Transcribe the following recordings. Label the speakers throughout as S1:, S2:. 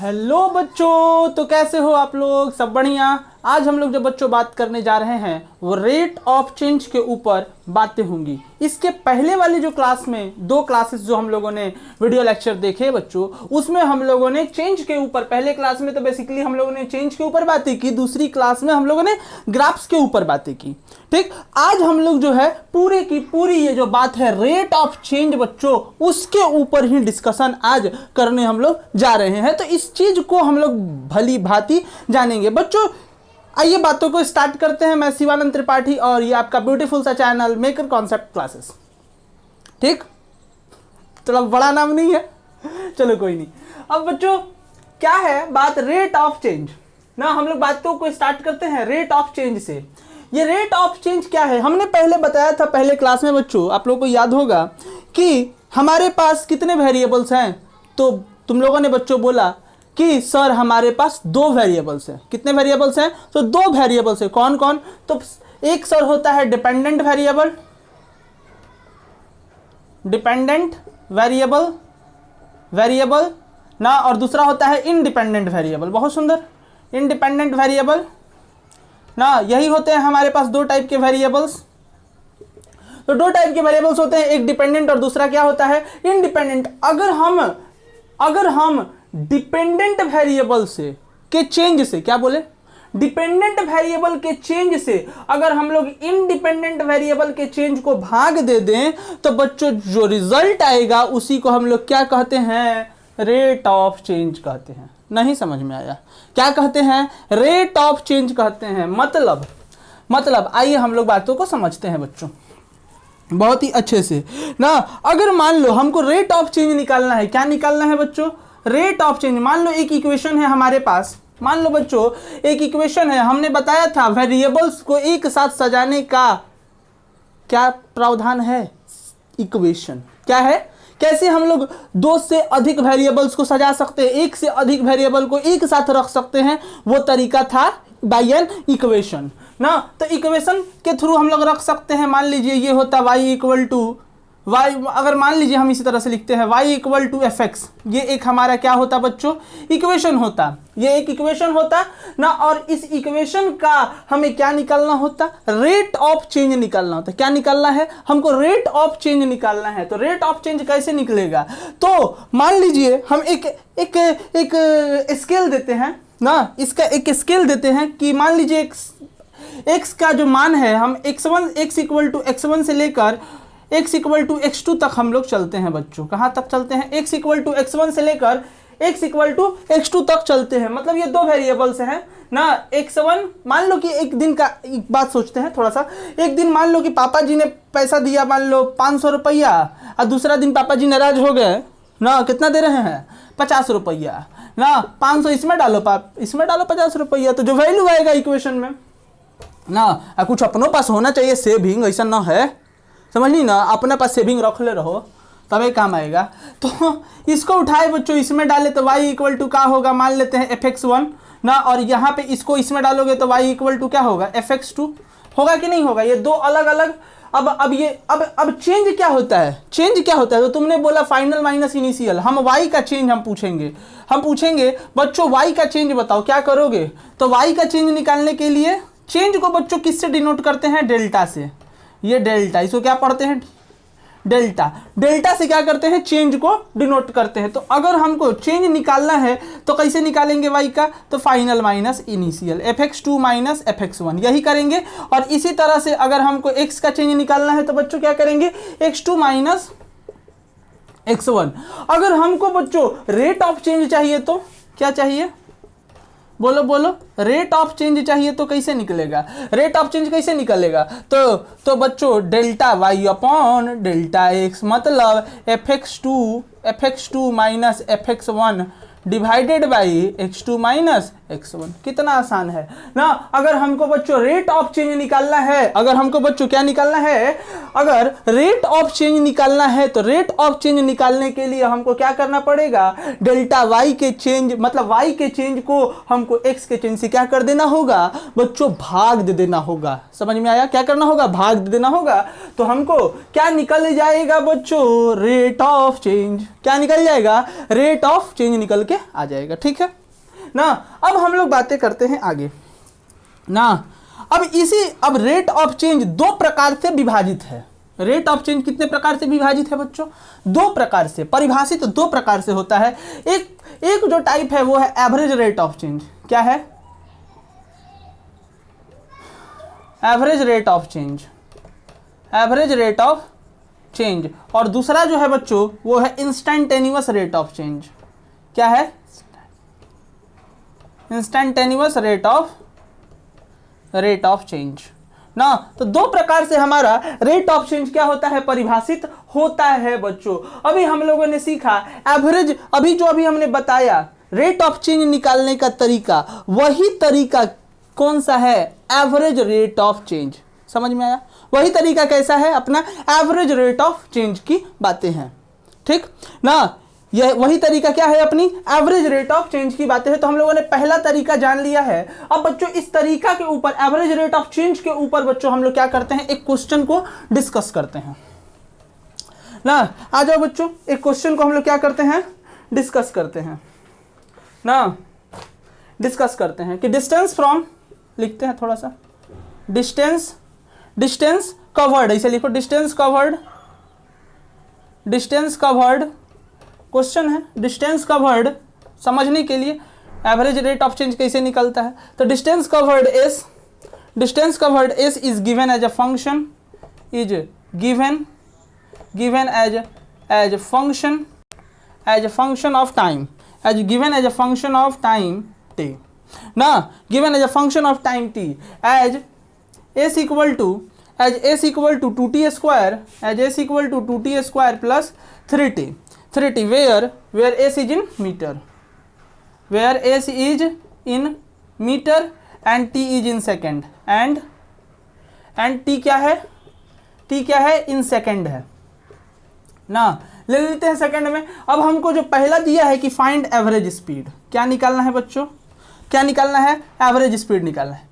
S1: Hello बच्चों, तो कैसे हो आप लोग? सब बढ़िया। आज हम लोग जो बच्चों बात करने जा रहे हैं वो रेट ऑफ चेंज के ऊपर बातें होंगी। इसके पहले वाली जो क्लास में दो क्लासेस जो हम लोगों ने वीडियो लेक्चर देखे बच्चों, उसमें हम लोगों ने चेंज के ऊपर, पहले क्लास में तो बेसिकली हम लोगों ने चेंज के ऊपर बातें की, दूसरी क्लास में हम लोगों ने ग्राफ्स के ऊपर बातें की। ठीक, आज हम लोग जो है पूरी की पूरी ये जो बात है रेट ऑफ चेंज बच्चों, उसके ऊपर ही डिस्कशन आज करने हम लोग जा रहे हैं। तो इस चीज को हम लोग भली भांति जानेंगे बच्चों। आइए बातों को स्टार्ट करते हैं। मैं शिवानंद त्रिपाठी और ये आपका ब्यूटीफुल सा चैनल मेकर कॉन्सेप्ट क्लासेस। ठीक, थोड़ा बड़ा नाम नहीं है, चलो कोई नहीं। अब बच्चों क्या है बात रेट ऑफ चेंज ना, हम लोग बातों को स्टार्ट करते हैं रेट ऑफ चेंज से। ये रेट ऑफ चेंज क्या है, हमने पहले बताया था पहले क्लास में बच्चों, आप लोगों को याद होगा कि हमारे पास कितने वेरिएबल्स हैं। तो तुम लोगों ने बच्चों बोला कि सर हमारे पास दो वेरिएबल्स हैं। कितने वेरिएबल्स हैं? तो दो वेरिएबल्स हैं। कौन कौन? तो एक सर होता है डिपेंडेंट वेरिएबल, वेरिएबल ना, और दूसरा होता है इंडिपेंडेंट वेरिएबल। बहुत सुंदर, इंडिपेंडेंट वेरिएबल ना। यही होते हैं हमारे पास दो टाइप के वेरिएबल्स। तो दो टाइप के वेरिएबल्स होते हैं, एक डिपेंडेंट और दूसरा क्या होता है? इंडिपेंडेंट। अगर हम डिपेंडेंट वेरिएबल से के चेंज से, क्या बोले, डिपेंडेंट वेरिएबल के चेंज से अगर हम लोग इंडिपेंडेंट वेरिएबल के चेंज को भाग दे दें तो बच्चों जो रिजल्ट आएगा उसी को हम लोग क्या कहते हैं? रेट ऑफ चेंज कहते हैं। नहीं समझ में आया? क्या कहते हैं? रेट ऑफ चेंज कहते हैं। मतलब आइए हम लोग बातों को समझते हैं बच्चों बहुत ही अच्छे से ना। अगर मान लो हमको रेट ऑफ चेंज निकालना है, क्या निकालना है बच्चों? Rate of change. मान लो एक इक्वेशन है हमारे पास, मान लो बच्चों एक इक्वेशन है, हमने बताया था वेरिएबल्स को एक साथ सजाने का क्या प्रावधान है? इक्वेशन क्या है? कैसे हम लोग दो से अधिक वेरिएबल्स को सजा सकते हैं, एक से अधिक वेरिएबल को एक साथ रख सकते हैं, वो तरीका था बाय एन इक्वेशन ना। तो इक्वेशन के थ्रू हम लोग रख सकते हैं। मान लीजिए ये होता y इक्वल टू वाई, अगर मान लीजिए हम इसी तरह से लिखते हैं y equal to f x, ये एक हमारा क्या होता बच्चों? इक्वेशन होता। ये एक इक्वेशन होता ना, और इस इक्वेशन का हमें क्या निकालना होता? रेट ऑफ चेंज निकालना होता। क्या निकालना है? हमको रेट ऑफ चेंज निकालना है। तो रेट ऑफ चेंज कैसे निकलेगा? तो मान लीजिए हम एक स्केल देते हैं ना, इसका एक स्केल देते हैं कि मान लीजिए x का जो मान है, हम x इक्वल टू x1 से लेकर x इक्वल टू x2 तक हम लोग चलते हैं बच्चों। कहाँ तक चलते हैं? x इक्वल टू x1 से लेकर x इक्वल टू x2 तक चलते हैं। मतलब ये दो वेरिएबल्स हैं ना। x1 मान लो कि एक दिन का एक बात सोचते हैं थोड़ा सा। एक दिन मान लो कि पापा जी ने पैसा दिया, मान लो 500 रुपया, और दूसरा दिन पापा जी नाराज हो गए ना। कितना दे रहे हैं? 50 रुपया ना। 500 इसमें डालो, इसमें डालो 50 रुपया, तो जो वैल्यू आएगा इक्वेशन में ना, कुछ अपनों पास होना चाहिए सेविंग, ऐसा ना है, समझ नहीं ना। अपने पास सेविंग रख ले रहो तभी काम आएगा। तो इसको उठाए बच्चों, इसमें डाले तो y इक्वल टू क्या होगा? मान लेते हैं fx1 ना, और यहाँ पे इसको इसमें डालोगे तो y इक्वल टू क्या होगा? fx2 होगा कि नहीं होगा? ये दो अलग अलग। अब चेंज क्या होता है? चेंज क्या होता है? तो तुमने बोला फाइनल माइनस इनिशियल, हम y का चेंज हम पूछेंगे बच्चों y का चेंज बताओ, क्या करोगे? तो y का चेंज निकालने के लिए चेंज को बच्चों किससे डिनोट करते हैं? डेल्टा से। ये डेल्टा, इसको क्या पढ़ते हैं? डेल्टा से क्या करते हैं? चेंज को डिनोट करते हैं। तो अगर हमको चेंज निकालना है तो कैसे निकालेंगे y का? तो final minus initial, fx2 minus fx1, यही करेंगे। और इसी तरह से अगर हमको x का चेंज निकालना है तो बच्चों क्या करेंगे? x2 minus x1। अगर हमको बच्चों रेट ऑफ चेंज चाहिए तो क्या चाहिए? बोलो, रेट ऑफ चेंज चाहिए तो कैसे निकलेगा? रेट ऑफ चेंज कैसे निकलेगा? तो बच्चों delta y upon delta x, मतलब fx2 minus fx1 divided by x2 minus x1। कितना आसान है ना। अगर हमको बच्चों रेट ऑफ चेंज निकालना है, अगर हमको बच्चों क्या निकालना है, अगर रेट ऑफ चेंज निकालना है तो रेट ऑफ चेंज निकालने के लिए हमको क्या करना पड़ेगा, डेल्टा y के चेंज मतलब y के चेंज को हमको x के चेंज से क्या कर देना होगा बच्चों, भाग दे देना होगा। समझ में आया, क्या करना होगा, भाग दे देना होगा। तो हमको क्या निकल जाएगा बच्चों, रेट ऑफ चेंज। क्या निकल जाएगा, रेट ऑफ चेंज निकल के आ जाएगा। ठीक है ना। अब हम लोग बातें करते हैं आगे ना। अब रेट ऑफ चेंज दो प्रकार से विभाजित है। रेट ऑफ चेंज कितने प्रकार से विभाजित है बच्चों, दो प्रकार से, परिभाषित दो प्रकार से होता है। एक जो टाइप है वो है एवरेज रेट ऑफ चेंज। क्या है, average rate of change, average rate of change. और दूसरा जो है बच्चों वो है इंस्टैंटेनियस रेट ऑफ चेंज। क्या है, इंस्टैंटेनियस रेट ऑफ चेंज ना। तो दो प्रकार से हमारा रेट ऑफ चेंज क्या होता है, परिभाषित होता है बच्चों। अभी हम लोगों ने सीखा एवरेज, अभी हमने बताया रेट ऑफ चेंज निकालने का तरीका, वही तरीका कौन सा है, एवरेज रेट ऑफ चेंज। समझ में आया, वही तरीका कैसा है, अपना एवरेज रेट ऑफ चेंज की बातें हैं। ठीक ना, यह वही तरीका क्या है, अपनी एवरेज रेट ऑफ चेंज की बातें हैं। तो हम लोगों ने पहला तरीका जान लिया है। अब बच्चों इस तरीका के ऊपर, एवरेज रेट ऑफ चेंज के ऊपर बच्चों हम लोग क्या करते हैं, एक क्वेश्चन को डिस्कस करते हैं ना। आ जाओ बच्चों, एक क्वेश्चन को हम लोग क्या करते हैं, डिस्कस करते हैं ना। डिस्कस करते हैं कि डिस्टेंस फ्रॉम, लिखते हैं थोड़ा सा, डिस्टेंस कवर्ड, ऐसे लिखो, डिस्टेंस कवर्ड क्वेश्चन है। डिस्टेंस कवर्ड समझने के लिए एवरेज रेट ऑफ चेंज कैसे निकलता है, तो distance covered S is given as a function, is given as function of time, given as a function of time T ना, given as a function of time T, as S equal to 2t square, as S equal to 2t square plus 3t, where s is in meter, where s is in meter and t is in second, and t क्या है, in second है ना। ले लेते हैं second में। अब हमको जो पहला दिया है कि फाइंड एवरेज स्पीड, क्या निकालना है बच्चों, क्या निकालना है, एवरेज स्पीड निकालना है,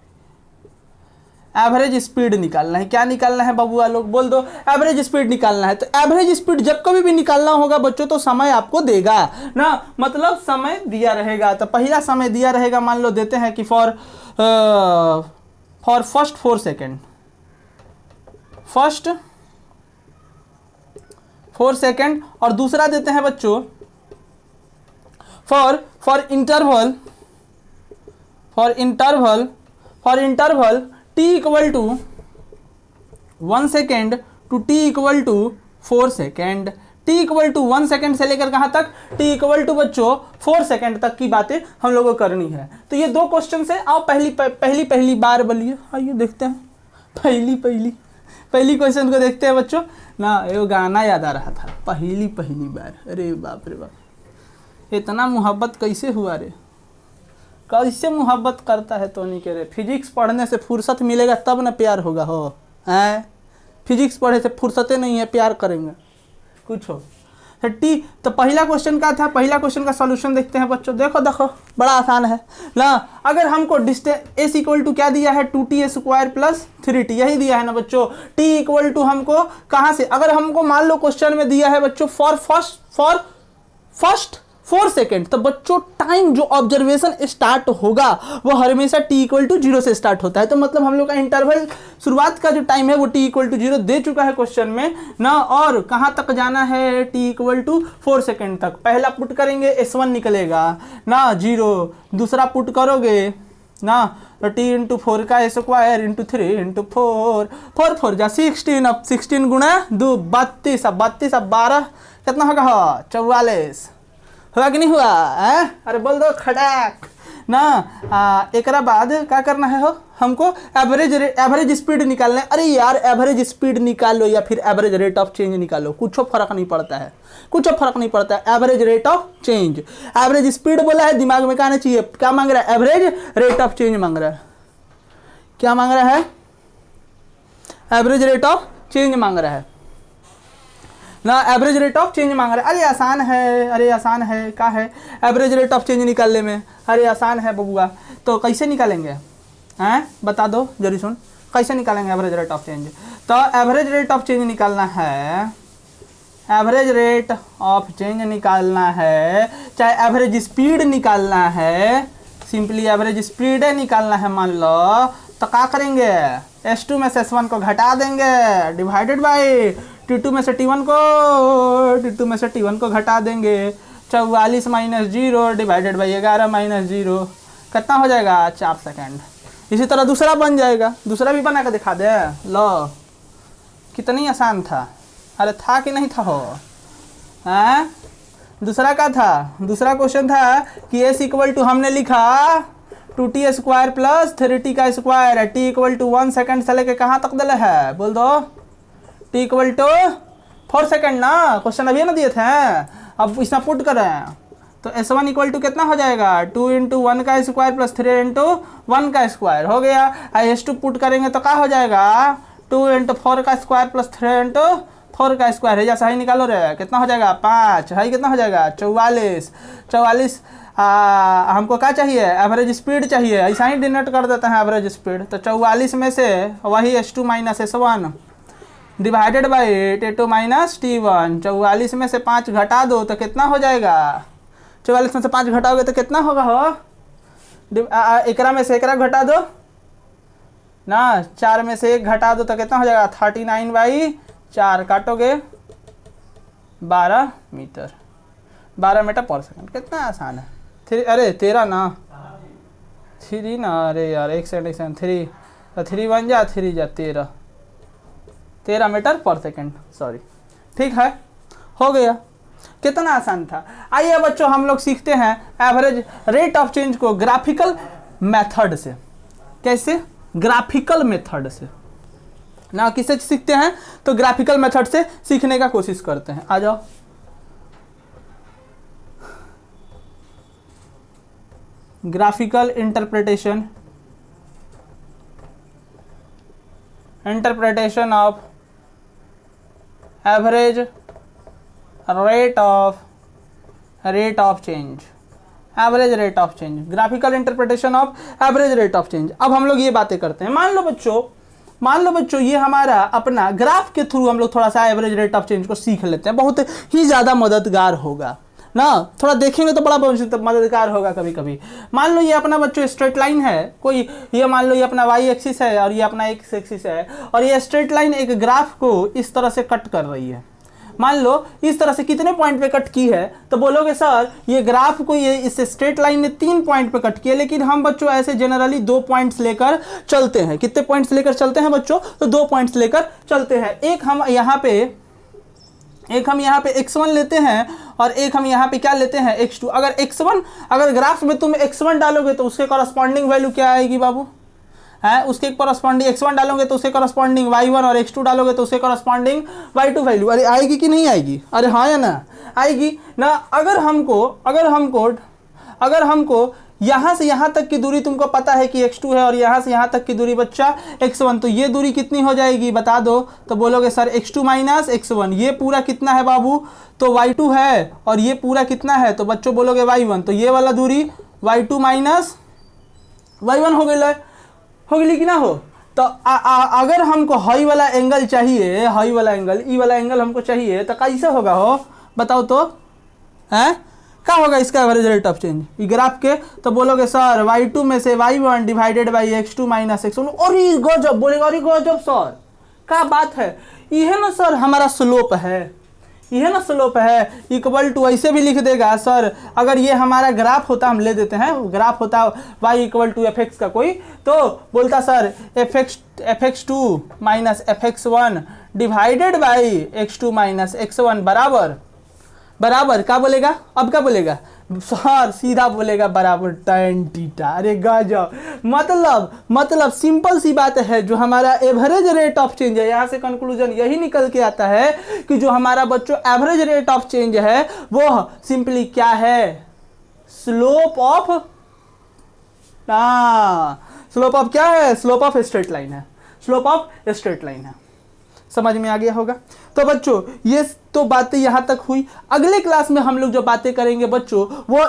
S1: एवरेज स्पीड निकालना है। क्या निकालना है बबुआ लोग, बोल दो, एवरेज स्पीड निकालना है। तो एवरेज स्पीड जब कभी भी निकालना होगा बच्चों तो समय आपको देगा ना, मतलब समय दिया रहेगा। तो पहला समय दिया रहेगा, मान लो देते हैं कि for first 4 second, first 4 second, और दूसरा देते हैं बच्चों for interval t equal to 1 second to t equal to 4 second. t equal to 1 second से लेकर कहाँ तक, t इक्वल टू बच्चों 4 सेकेंड तक की बातें हम लोगों को करनी है। तो ये दो क्वेश्चन से आओ पहली बार बोलिए, आइए देखते हैं पहली क्वेश्चन को देखते हैं बच्चों ना। ये गाना याद आ रहा था, पहली बार, अरे बाप रे बाप, इतना मोहब्बत कैसे हुआ रे, कैसे मोहब्बत करता है तो नहीं कह रहे। फिजिक्स पढ़ने से फुर्सत मिलेगा तब ना प्यार होगा, हो हैं, फिजिक्स पढ़े से फुर्सतें नहीं है, प्यार करेंगे कुछ हो। तो पहला क्वेश्चन का था, पहला क्वेश्चन का सॉल्यूशन देखते हैं बच्चों। देखो बड़ा आसान है ना। अगर हमको डिस्टेंस एस इक्वल टू क्या दिया है, 2t स्क्वायर प्लस 3t, यही दिया है ना बच्चों। t इक्वल टू हमको कहाँ से, अगर हमको मान लो क्वेश्चन में दिया है बच्चों फॉर फर्स्ट 4 सेकेंड, तो बच्चों टाइम जो ऑब्जर्वेशन स्टार्ट होगा वो हमेशा t इक्वल टू 0 से स्टार्ट होता है। तो मतलब हम लोग का इंटरवल शुरुआत का जो टाइम है वो t इक्वल टू 0 दे चुका है क्वेश्चन में ना। और कहाँ तक जाना है, t इक्वल टू 4 सेकेंड तक। पहला पुट करेंगे s1 निकलेगा ना 0, दूसरा पुट करोगे ना तो t इंटू 4 का स्क्वायर इंटू 3 इंटू 4 जा 16, अब 16 गुणा 2 32, अब 32 अब 12 कितना होगा, 44 हुआ कि नहीं हुआ है? अरे बोल दो खड़ाक ना एकरा बाद क्या करना है हो हमको एवरेज स्पीड निकालना है। अरे यार एवरेज स्पीड निकालो या फिर एवरेज रेट ऑफ चेंज निकालो, कुछ फर्क नहीं पड़ता है, कुछ फर्क नहीं पड़ता है। Average rate of change, average speed बोला है, दिमाग में क्या आना चाहिए, क्या मांग रहा है, एवरेज रेट ऑफ चेंज मांग रहा है। क्या मांग रहा है, एवरेज रेट ऑफ चेंज मांग रहा है ना, एवरेज रेट ऑफ चेंज मांग रहा है। अरे आसान है, अरे आसान है, क्या है एवरेज रेट ऑफ चेंज निकालने में, अरे आसान है बबुआ। तो कैसे निकालेंगे हैं, बता दो जरी सुन, कैसे निकालेंगे एवरेज रेट ऑफ चेंज। तो एवरेज रेट ऑफ चेंज निकालना है, एवरेज रेट ऑफ चेंज निकालना है, चाहे एवरेज स्पीड निकालना है, सिंपली एवरेज स्पीड निकालना है मान लो, तो क्या करेंगे, S2 में से S1 को घटा देंगे, डिवाइडेड बाई T2 में से T1 को, T2 में से T1 को घटा देंगे, 44 माइनस 0 डिवाइडेड बाई 11 माइनस 0, कितना हो जाएगा 4 सेकेंड। इसी तरह दूसरा बन जाएगा, दूसरा भी बना कर दिखा दे लो, कितनी आसान था। अरे था कि नहीं था हो, हैं दूसरा क्या था, दूसरा क्वेश्चन था कि S इक्वल टू हमने लिखा 2t स्क्वायर प्लस 3t का square, t equal to 1 second से लेके कहाँ तक दिले है, बोल दो, t इक्वल टू 4 सेकेंड ना, क्वेश्चन अभी ना दिए थे, अब इसमें पुट करें तो S1 इक्वल टू कितना हो जाएगा, 2 इंटू 1 का स्क्वायर प्लस 3 इंटू 1 का स्क्वायर हो गया। S2 पुट करेंगे तो क्या हो जाएगा, 2 इंटू 4 का स्क्वायर प्लस 3 इंटू 4 का स्क्वायर है, जैसा ही निकालो रे, कितना हो जाएगा 5 है, कितना हो जाएगा 44। 44 हमको क्या चाहिए, एवरेज स्पीड चाहिए, ऐसा ही डिनोट कर देते हैं एवरेज स्पीड। तो 44 में से वही S2 minus S1 divided by T2 minus T1, 44 में से 5 घटा दो तो कितना हो जाएगा, 44 में से 5 घटाओगे तो कितना होगा हो, एकरा में से एकरा घटा दो ना, 4 में से 1 घटा दो तो कितना हो जाएगा 39 बाई 4, काटोगे 12 मीटर, 12 मीटर पर सेकंड, कितना आसान है। 3 अरे 13 ना, 3 ना, अरे यार एक सेकंड 3 तो 3 बन जा, 3 जा 13 मीटर पर सेकंड, सॉरी, ठीक है हो गया, कितना आसान था। आइए बच्चों हम लोग सीखते हैं एवरेज रेट ऑफ चेंज को ग्राफिकल मेथड से। कैसे, ग्राफिकल मेथड से ना, किससे सीखते हैं तो ग्राफिकल मेथड से सीखने का कोशिश करते हैं। आ जाओ, graphical interpretation of average rate of change, average rate of change, graphical interpretation of average rate of change. अब हम लोग ये बातें करते हैं, मान लो बच्चों ये हमारा अपना ग्राफ के थ्रू हम लोग थोड़ा सा एवरेज रेट ऑफ चेंज को सीख लेते हैं, बहुत ही ज़्यादा मददगार होगा ना, थोड़ा देखेंगे तो बड़ा मददगार होगा कभी कभी। मान लो ये अपना बच्चों स्ट्रेट लाइन है कोई, ये मान लो ये अपना वाई एक्सिस है और ये अपना एक्स एक्सिस है, और ये स्ट्रेट लाइन एक ग्राफ को इस तरह से कट कर रही है। मान लो इस तरह से कितने पॉइंट पे कट की है, तो बोलोगे सर ये ग्राफ को ये इस स्ट्रेट लाइन ने 3 पॉइंट पे कट किया, लेकिन हम बच्चों ऐसे जनरली 2 पॉइंट्स लेकर चलते हैं। कितने पॉइंट्स लेकर चलते हैं बच्चों, तो 2 पॉइंट्स लेकर चलते हैं। एक हम यहाँ पे x1 लेते हैं और एक हम यहाँ पे क्या लेते हैं x2। अगर ग्राफ में तुम x1 डालोगे तो उसके कॉरस्पॉन्डिंग वैल्यू क्या आएगी बाबू, है उसके कॉरस्पॉन्डिंग x1 डालोगे तो उसके कॉरस्पॉन्डिंग y1 और x2 डालोगे तो उसके कॉरस्पॉन्डिंग y2 वैल्यू। अरे आएगी कि नहीं आएगी, अरे हाँ या ना आएगी ना। अगर हमको यहाँ से यहाँ तक की दूरी तुमको पता है कि x2 है और यहाँ से यहाँ तक की दूरी बच्चा x1, तो ये दूरी कितनी हो जाएगी बता दो, तो बोलोगे सर x2 माइनस x1, ये पूरा कितना है बाबू, तो y2 है, और ये पूरा कितना है, तो बच्चों बोलोगे y1, तो ये वाला दूरी y2 माइनस y1 हो गई कि ना हो। तो अगर हमको हाई वाला एंगल चाहिए, हाई वाला एंगल, ई वाला एंगल हमको चाहिए, तो कैसे होगा हो बताओ तो, हैं क्या होगा इसका average rate of change graph के, तो बोलोगे सर y2 में से y1 divided by x2 minus x1। और ये गजब बोलेगा, अरे गजब सर क्या बात है, यह ना सर हमारा स्लोप है, यह ना स्लोप है, इक्वल टू ऐसे भी लिख देगा सर, अगर ये हमारा ग्राफ होता, हम ले देते हैं ग्राफ होता y equal to f x का कोई, तो बोलता sir fx2 minus fx1 divided by x2 minus x1 बराबर क्या बोलेगा, अब क्या बोलेगा, सर सीधा बोलेगा बराबर tan थीटा। अरे गजब, मतलब सिंपल सी बात है, जो हमारा एवरेज रेट ऑफ चेंज है, यहाँ से कंक्लूजन यही निकल के आता है कि जो हमारा बच्चों एवरेज रेट ऑफ चेंज है वो सिंपली क्या है, स्लोप ऑफ, स्लोप ऑफ क्या है, स्लोप ऑफ स्ट्रेट लाइन है, स्लोप ऑफ स्ट्रेट लाइन है। समझ में आ गया होगा। तो बच्चों ये तो बातें यहां तक हुई। अगले क्लास में हम लोग जो बातें करेंगे बच्चों, वो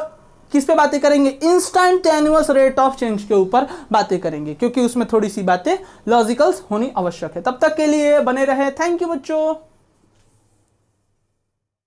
S1: किस पे बातें करेंगे, इंस्टेंटेनियस रेट ऑफ चेंज के ऊपर बातें करेंगे, क्योंकि उसमें थोड़ी सी बातें लॉजिकल्स होनी आवश्यक है। तब तक के लिए बने रहे। थैंक यू बच्चों।